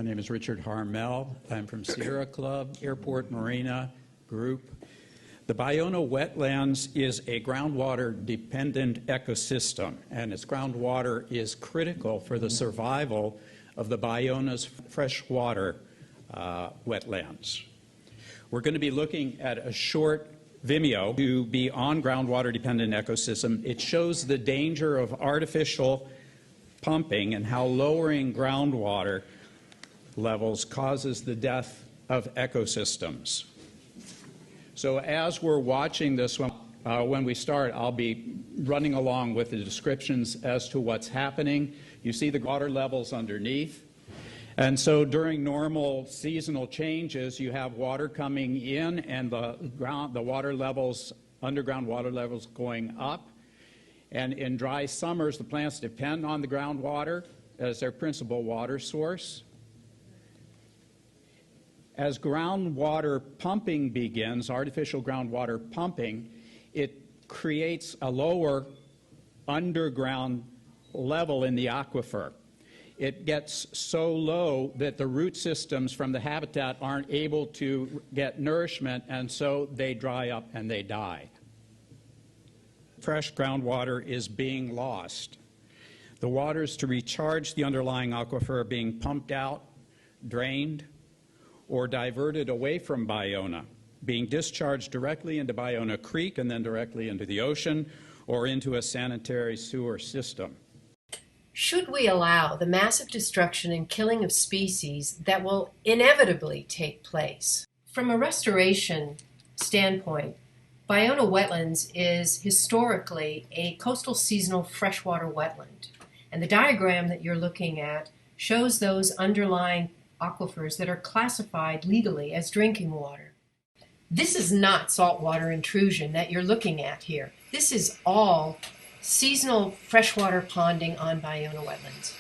My name is Richard Harmel. I'm from Sierra Club, Airport Marina Group. The Ballona wetlands is a groundwater-dependent ecosystem, and its groundwater is critical for the survival of the Ballona's freshwater wetlands. We're going to be looking at a short Vimeo to be on groundwater-dependent ecosystem. It shows the danger of artificial pumping and how lowering groundwater levels causes the death of ecosystems. So as we're watching this one, when we start, I'll be running along with the descriptions as to what's happening. You see the water levels underneath. And so during normal seasonal changes, you have water coming in and the water levels, underground water levels going up. And in dry summers, the plants depend on the groundwater as their principal water source. As groundwater pumping begins, artificial groundwater pumping, it creates a lower underground level in the aquifer. It gets so low that the root systems from the habitat aren't able to get nourishment, and so they dry up and they die. Fresh groundwater is being lost. The waters to recharge the underlying aquifer are being pumped out, drained, or diverted away from Ballona, being discharged directly into Ballona Creek and then directly into the ocean or into a sanitary sewer system. Should we allow the massive destruction and killing of species that will inevitably take place? From a restoration standpoint, Ballona wetlands is historically a coastal seasonal freshwater wetland. And the diagram that you're looking at shows those underlying aquifers that are classified legally as drinking water. This is not saltwater intrusion that you're looking at here. This is all seasonal freshwater ponding on Ballona wetlands.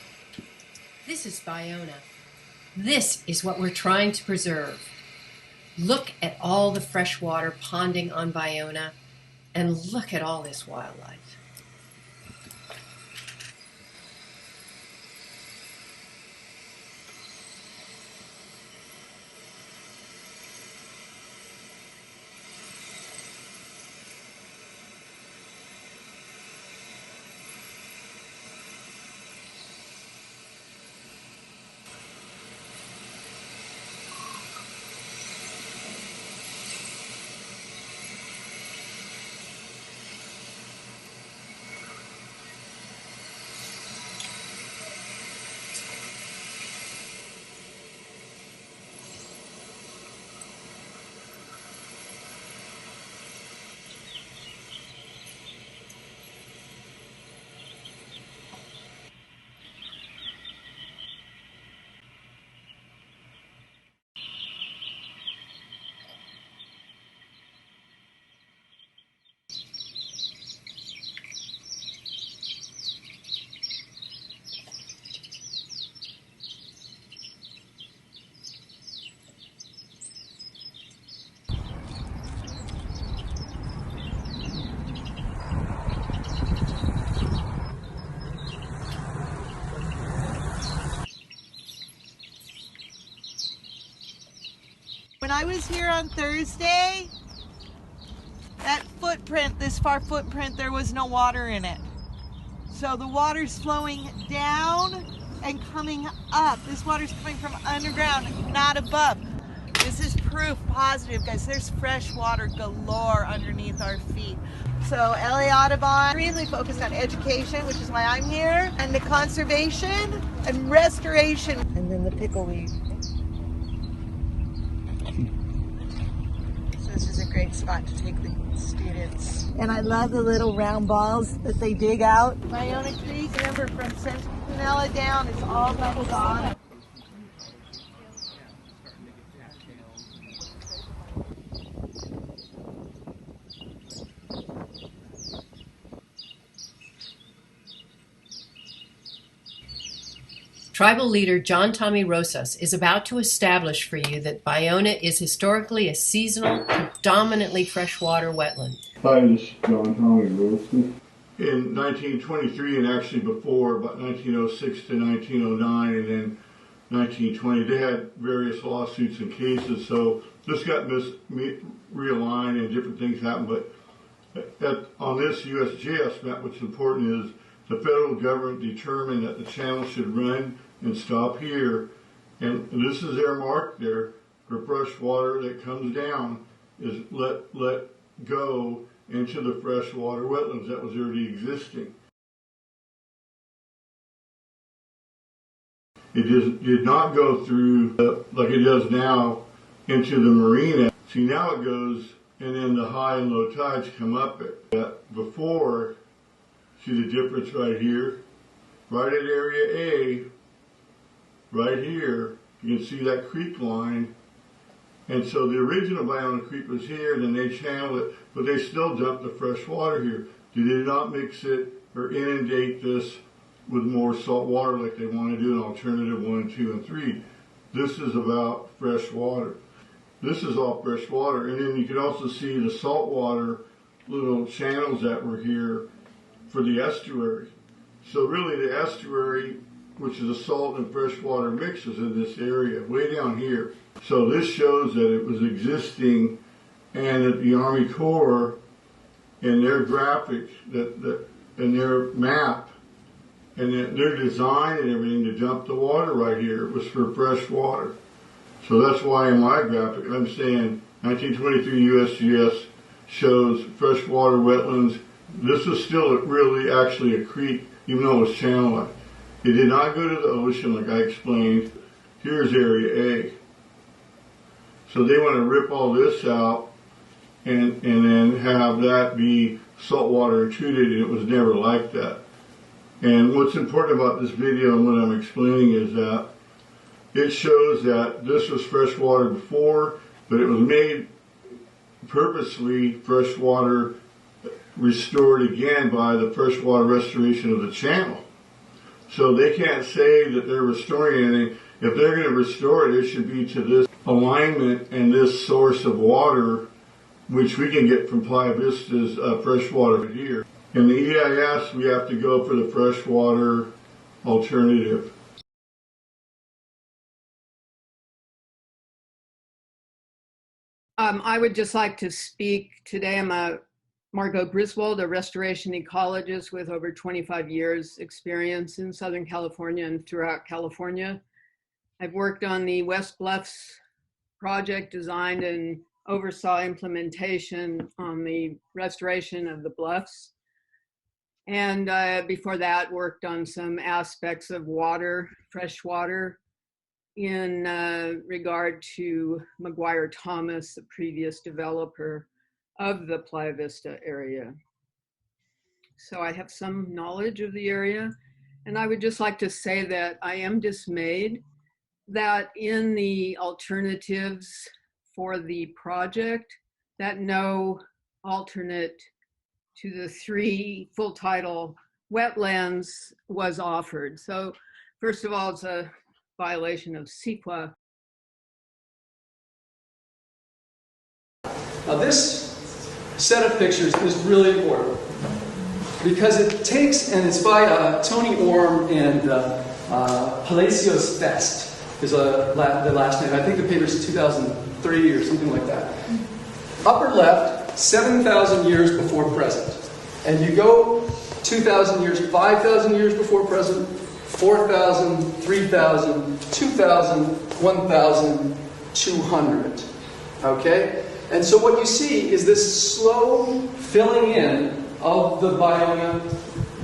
This is Ballona. This is what we're trying to preserve. Look at all the freshwater ponding on Ballona, and look at all this wildlife. When I was here on Thursday, that footprint, this far footprint, there was no water in it. So the water's flowing down and coming up. This water's coming from underground, not above. This is proof positive, guys. There's fresh water galore underneath our feet. So LA Audubon extremely focused on education, which is why I'm here, and the conservation and restoration. And then the pickleweed. This is a great spot to take the students. And I love the little round balls that they dig out. Ballona Creek, remember, from Centinela down, it's all bubbled on. Tribal leader John Tommy Rosas is about to establish for you that Ballona is historically a seasonal, predominantly freshwater wetland. Hi, this is John Tommy Rosas. In 1923, and actually before, about 1906 to 1909, and then 1920. They had various lawsuits and cases, so this got realigned and different things happened. But on this USGS map, what's important is the federal government determined that the channel should run and stop here, and this is their mark there for fresh water that comes down is let go into the freshwater wetlands that was already existing. It did not go through like it does now into the marina. See, now it goes, and then the high and low tides come up it. Before, see the difference right here? Right at area A, right here, you can see that creek line. And so the original Ballona Creek was here, then they channeled it, but they still dumped the fresh water here. They did not mix it or inundate this with more salt water like they want to do in alternative 1, 2, and 3. This is about fresh water. This is all fresh water. And then you can also see the saltwater little channels that were here for the estuary. So really the estuary, which is a salt and freshwater mix, is in this area, way down here. So this shows that it was existing, and that the Army Corps, in their graphic, in their map, and their design and everything to dump the water right here was for fresh water. So that's why in my graphic I'm saying 1923 USGS shows freshwater wetlands. This is still really actually a creek, even though it was channelized. It did not go to the ocean like I explained. Here's area A. So they want to rip all this out and then have that be saltwater treated, and it was never like that. And what's important about this video and what I'm explaining is that it shows that this was fresh water before, but it was made purposely freshwater restored again by the freshwater restoration of the channel. So they can't say that they're restoring anything. If they're going to restore it, it should be to this alignment and this source of water, which we can get from Playa Vista's freshwater here. In the EIS, we have to go for the freshwater alternative. I would just like to speak today. I'm Margot Griswold, a restoration ecologist with over 25 years experience in Southern California and throughout California. I've worked on the West Bluffs project, designed and oversaw implementation on the restoration of the bluffs. And before that, worked on some aspects of water, fresh water, in regard to McGuire Thomas, the previous developer of the Playa Vista area. So I have some knowledge of the area. And I would just like to say that I am dismayed that in the alternatives for the project, that no alternate to the 3 full tidal wetlands was offered. So first of all, it's a violation of CEQA. Now this set of pictures is really important because it takes, and it's by Tony Orm and Palacios Best is the last name. I think the paper's 2003 or something like that. Upper left, 7,000 years before present. And you go 2,000 years, 5,000 years before present, 4,000, 3,000, 2,000, 1,200. Okay? And so what you see is this slow filling in of the Ballona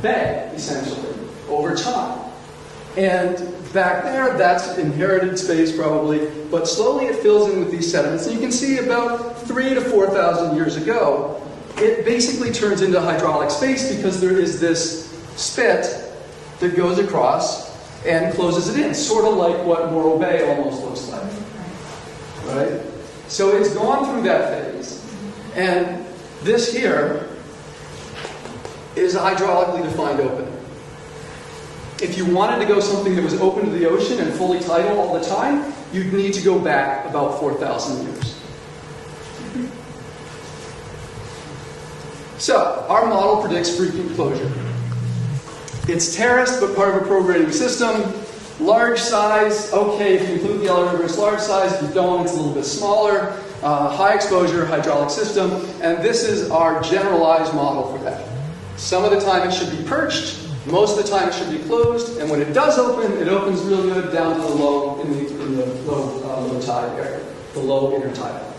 Bay, essentially, over time. And back there, that's inherited space probably, but slowly it fills in with these sediments. And you can see about 3,000 to 4,000 years ago, it basically turns into hydraulic space because there is this spit that goes across and closes it in, sort of like what Morro Bay almost looks like. Right? So it's gone through that phase. And this here is a hydraulically defined opening. If you wanted to go something that was open to the ocean and fully tidal all the time, you'd need to go back about 4,000 years. So, our model predicts frequent closure. It's terraced, but part of a prograding system. Large size, okay, if you include the Elder River, it's large size. If you don't, it's a little bit smaller. High exposure hydraulic system, and this is our generalized model for that. Some of the time it should be perched, most of the time it should be closed, and when it does open, it opens real good down to the low, in the low tide area, the low intertidal.